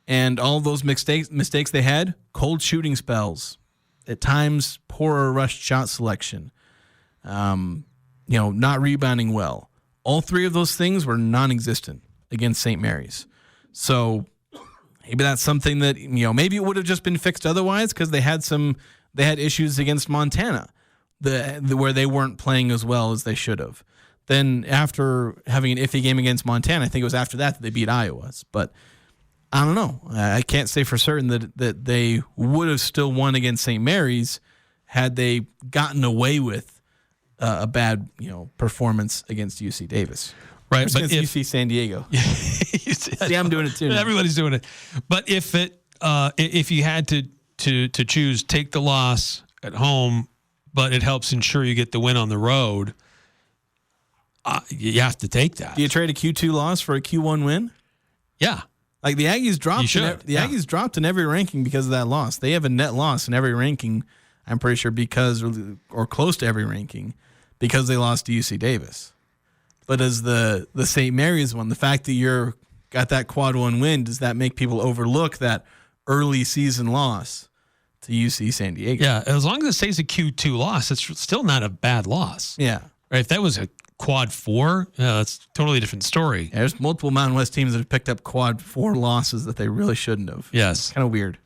and all those mistakes they had, cold shooting spells, at times poorer rush shot selection, not rebounding well. All three of those things were non-existent against St. Mary's. So maybe that's something that, maybe it would have just been fixed otherwise because they had issues against Montana. Where they weren't playing as well as they should have. Then after having an iffy game against Montana, I think it was after that they beat Iowa. But I don't know. I can't say for certain that they would have still won against St. Mary's had they gotten away with a bad performance against UC Davis. Right, but against UC San Diego. See, I'm doing it too. Everybody's doing it. But if you had to choose, take the loss at home, but it helps ensure you get the win on the road, you have to take that. Do you trade a Q2 loss for a Q1 win? Yeah. Like the Aggies dropped. Aggies dropped in every ranking because of that loss. They have a net loss in every ranking, I'm pretty sure, because or close to every ranking, because they lost to UC Davis. But as the St. Mary's one, the fact that you're got that quad one win, does that make people overlook that early season loss to UC San Diego? Yeah, as long as it stays a Q2 loss, it's still not a bad loss. Yeah. Right, if that was a quad 4, that's a totally different story. Yeah, there's multiple Mountain West teams that have picked up quad 4 losses that they really shouldn't have. Yes. Kind of weird.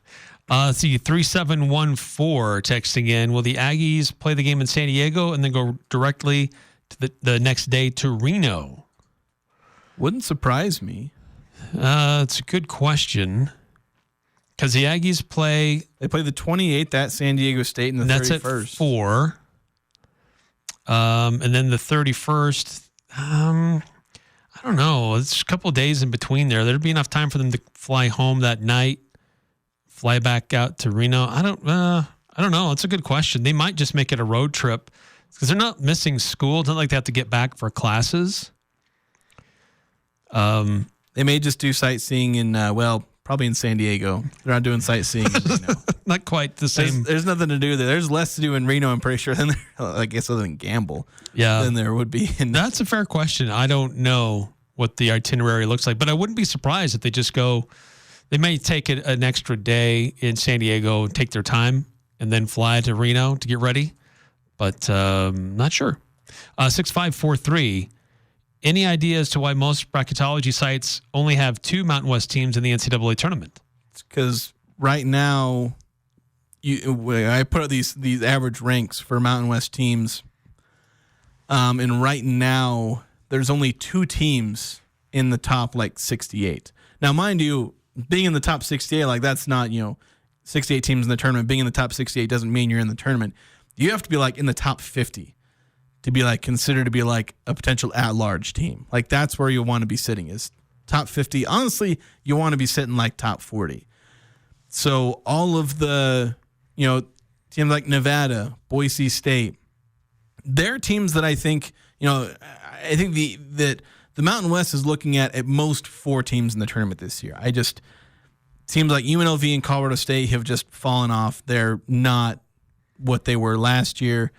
See, 3714 texting in. Will the Aggies play the game in San Diego and then go directly to the next day to Reno? Wouldn't surprise me. It's a good question. Because the Aggies play the 28th at San Diego State and the 31st. That's at 4. And then the 31st, I don't know. It's a couple of days in between there. There'd be enough time for them to fly home that night, fly back out to Reno. I don't know. It's a good question. They might just make it a road trip because they're not missing school. It's not like they have to get back for classes. They may just do sightseeing in, probably in San Diego. They're not doing sightseeing in Reno. Not quite the same. There's nothing to do there. There's less to do in Reno, I'm pretty sure, than I guess other than gamble. Yeah. Than there would be. That's a fair question. I don't know what the itinerary looks like, but I wouldn't be surprised if they just go. They may take an extra day in San Diego, take their time, and then fly to Reno to get ready. But not sure. 6543. Any idea as to why most bracketology sites only have 2 Mountain West teams in the NCAA tournament? It's because right now, I put out these average ranks for Mountain West teams, and right now there's only 2 teams in the top 68. Now, mind you, being in the top 68, that's not 68 teams in the tournament. Being in the top 68 doesn't mean you're in the tournament. You have to be in the top 50. To be considered to be a potential at-large team. That's where you want to be sitting is top 50. Honestly, you want to be sitting top 40. So all of the, teams like Nevada, Boise State, they're teams that I think, I think that the Mountain West is looking at most 4 teams in the tournament this year. Teams like UNLV and Colorado State have just fallen off. They're not what they were last year.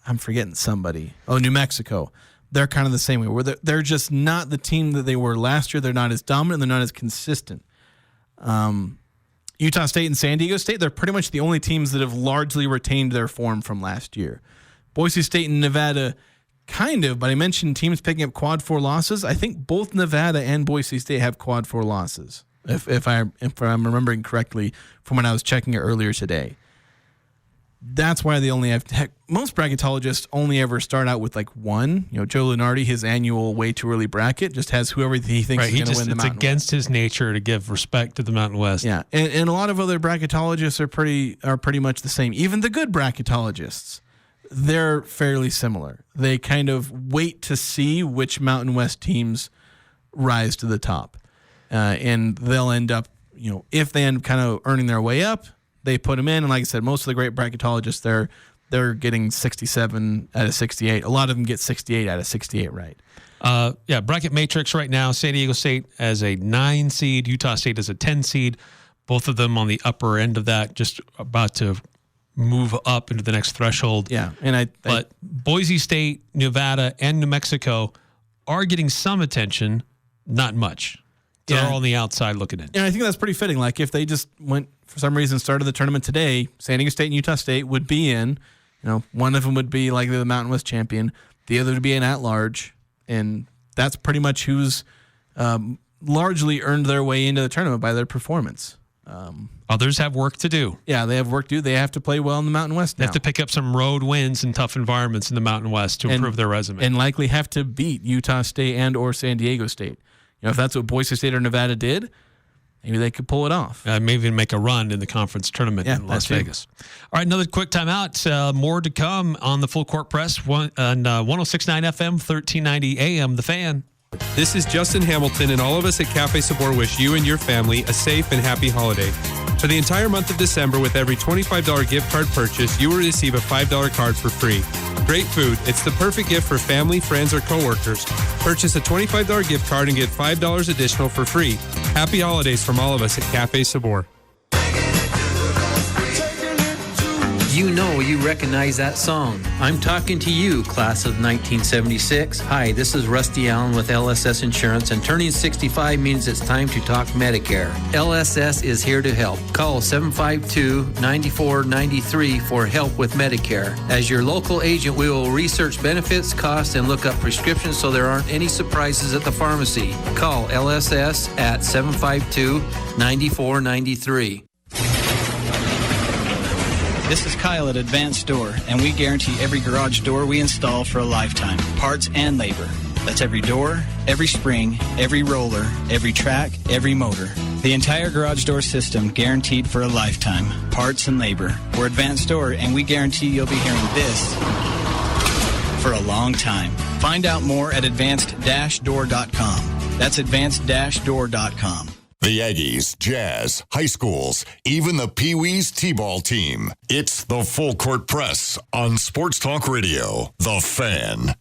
I'm forgetting somebody. Oh, New Mexico. They're kind of the same way. Where they're just not the team that they were last year. They're not as dominant. They're not as consistent. Utah State and San Diego State, they're pretty much the only teams that have largely retained their form from last year. Boise State and Nevada, kind of, but I mentioned teams picking up quad 4 losses. I think both Nevada and Boise State have quad 4 losses, if I'm remembering correctly from when I was checking it earlier today. That's why they only have most bracketologists only ever start out with 1. Joe Lunardi, his annual way too early bracket just has whoever he thinks is going to win the Mountain West. It's against his nature to give respect to the Mountain West. Yeah, and a lot of other bracketologists are pretty much the same. Even the good bracketologists, they're fairly similar. They kind of wait to see which Mountain West teams rise to the top. And they'll end up, if they end up kind of earning their way up, they put them in. And like I said, most of the great bracketologists, they're getting 67 out of 68. A lot of them get 68 out of 68 right. Bracket matrix right now, San Diego State as a 9 seed, Utah State as a 10 seed. Both of them on the upper end of that, just about to move up into the next threshold. Yeah, but Boise State, Nevada, and New Mexico are getting some attention, not much. They're all on the outside looking in. And I think that's pretty fitting. Like if they just went, for some reason, started the tournament today, San Diego State and Utah State would be in. One of them would be like the Mountain West champion. The other would be an at-large. And that's pretty much who's largely earned their way into the tournament by their performance. Others have work to do. Yeah, they have work to do. They have to play well in the Mountain West now. They have to pick up some road wins in tough environments in the Mountain West to improve their resume. And likely have to beat Utah State and or San Diego State. If that's what Boise State or Nevada did, maybe they could pull it off. Maybe even make a run in the conference tournament in Las Vegas. All right, another quick timeout. More to come on the Full Court Press on 106.9 FM, 1390 AM, The Fan. This is Justin Hamilton, and all of us at Cafe Sabor wish you and your family a safe and happy holiday. For the entire month of December, with every $25 gift card purchase, you will receive a $5 card for free. Great food. It's the perfect gift for family, friends, or coworkers. Purchase a $25 gift card and get $5 additional for free. Happy holidays from all of us at Cafe Sabor. You recognize that song. I'm talking to you, class of 1976. Hi, this is Rusty Allen with LSS Insurance, and turning 65 means it's time to talk Medicare. LSS is here to help. Call 752-9493 for help with Medicare. As your local agent, we will research benefits, costs, and look up prescriptions so there aren't any surprises at the pharmacy. Call LSS at 752-9493. This is Kyle at Advanced Door, and we guarantee every garage door we install for a lifetime, parts and labor. That's every door, every spring, every roller, every track, every motor. The entire garage door system guaranteed for a lifetime, parts and labor. We're Advanced Door, and we guarantee you'll be hearing this for a long time. Find out more at advanced-door.com. That's advanced-door.com. The Aggies, Jazz, high schools, even the Pee Wee's T-ball team. It's the Full Court Press on Sports Talk Radio, The Fan.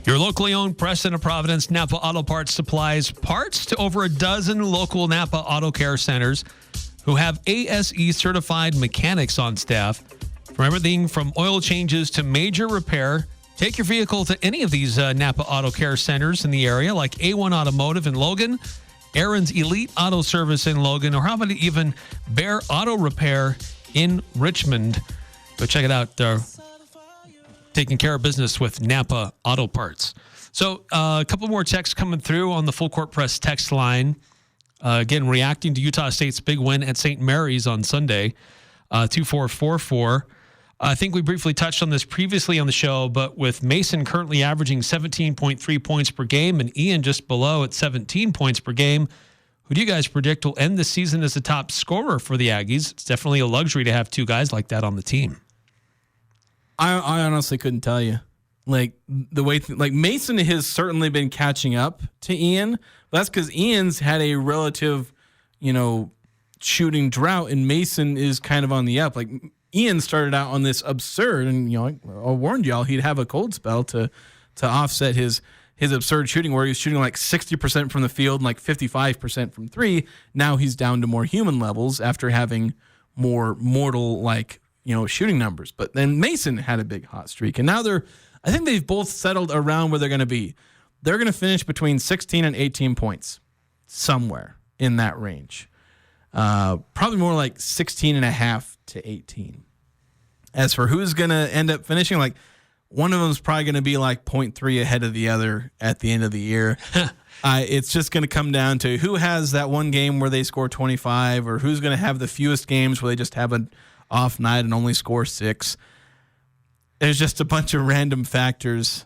Your locally owned Preston of Providence Napa Auto Parts supplies parts to over a dozen local Napa Auto Care centers who have ASE certified mechanics on staff. From everything from oil changes to major repair, take your vehicle to any of these Napa Auto Care centers in the area, like A1 Automotive in Logan, Aaron's Elite Auto Service in Logan, or how about even Bear Auto Repair in Richmond. Go check it out. They're taking care of business with Napa Auto Parts. So a couple more texts coming through on the Full Court Press text line. Again, reacting to Utah State's big win at St. Mary's on Sunday, 2444. I think we briefly touched on this previously on the show, but with Mason currently averaging 17.3 points per game and Ian just below at 17 points per game, who do you guys predict will end the season as the top scorer for the Aggies? It's definitely a luxury to have two guys like that on the team. I honestly couldn't tell you. Like the way, Mason has certainly been catching up to Ian. But that's because Ian's had a relative, shooting drought, and Mason is kind of on the up. Like Ian started out on this absurd, and I warned y'all he'd have a cold spell to offset his absurd shooting, where he was shooting like 60% from the field and like 55% from three. Now he's down to more human levels after having more mortal shooting numbers. But then Mason had a big hot streak, and now I think they've both settled around where they're going to be. They're going to finish between 16 and 18 points, somewhere in that range. Probably more like 16 and a half to 18. As for who's going to end up finishing, one of them is probably going to be like 0.3 ahead of the other at the end of the year. It's just going to come down to who has that one game where they score 25, or who's going to have the fewest games where they just have an off night and only score 6. There's just a bunch of random factors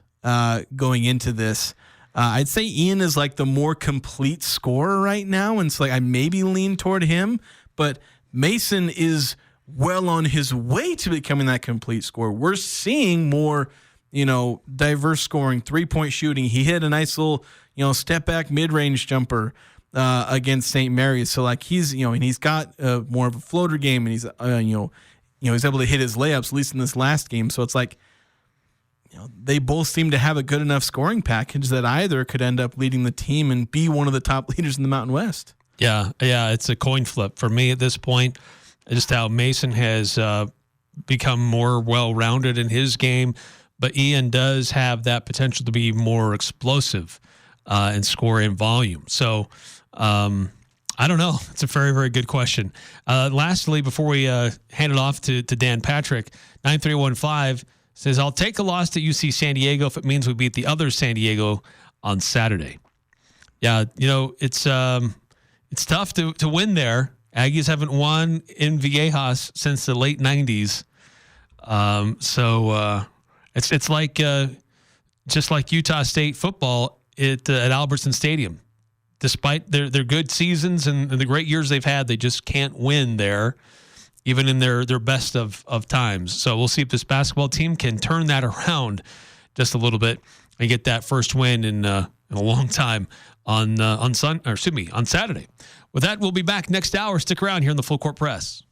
going into this. I'd say Ian is like the more complete scorer right now, and so I maybe lean toward him. But Mason is well on his way to becoming that complete scorer. We're seeing more, diverse scoring, 3-point shooting. He hit a nice little, step back mid-range jumper against St. Mary's. So like he's, and he's got more of a floater game, and he's, he's able to hit his layups, at least in this last game. So it's like, they both seem to have a good enough scoring package that either could end up leading the team and be one of the top leaders in the Mountain West. Yeah, it's a coin flip for me at this point. Just how Mason has become more well-rounded in his game, but Ian does have that potential to be more explosive and score in volume. So I don't know. It's a very, very good question. Lastly, before we hand it off to Dan Patrick, 9315 says, I'll take a loss to UC San Diego if it means we beat the other San Diego on Saturday. Yeah, it's tough to win there. Aggies haven't won in Viejas since the late 90s. So it's like just like Utah State football at Albertson Stadium. Despite their good seasons and the great years they've had, they just can't win there, even in their best of times. So we'll see if this basketball team can turn that around just a little bit and get that first win in a long time on Saturday. With that, we'll be back next hour. Stick around here in the Full Court Press.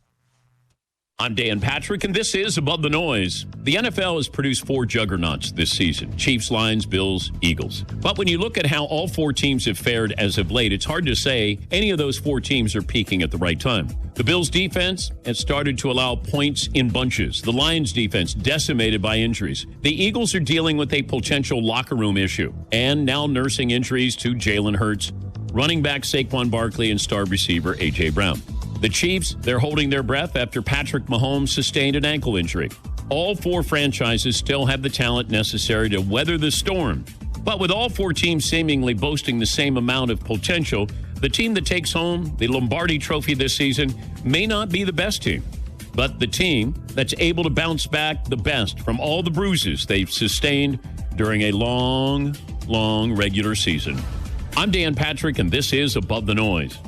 I'm Dan Patrick, and this is Above the Noise. The NFL has produced 4 juggernauts this season: Chiefs, Lions, Bills, Eagles. But when you look at how all 4 teams have fared as of late, it's hard to say any of those 4 teams are peaking at the right time. The Bills' defense has started to allow points in bunches. The Lions' defense decimated by injuries. The Eagles are dealing with a potential locker room issue and now nursing injuries to Jalen Hurts, running back Saquon Barkley, and star receiver A.J. Brown. The Chiefs, they're holding their breath after Patrick Mahomes sustained an ankle injury. All 4 franchises still have the talent necessary to weather the storm. But with all 4 teams seemingly boasting the same amount of potential, the team that takes home the Lombardi Trophy this season may not be the best team, but the team that's able to bounce back the best from all the bruises they've sustained during a long, long regular season. I'm Dan Patrick, and this is Above the Noise.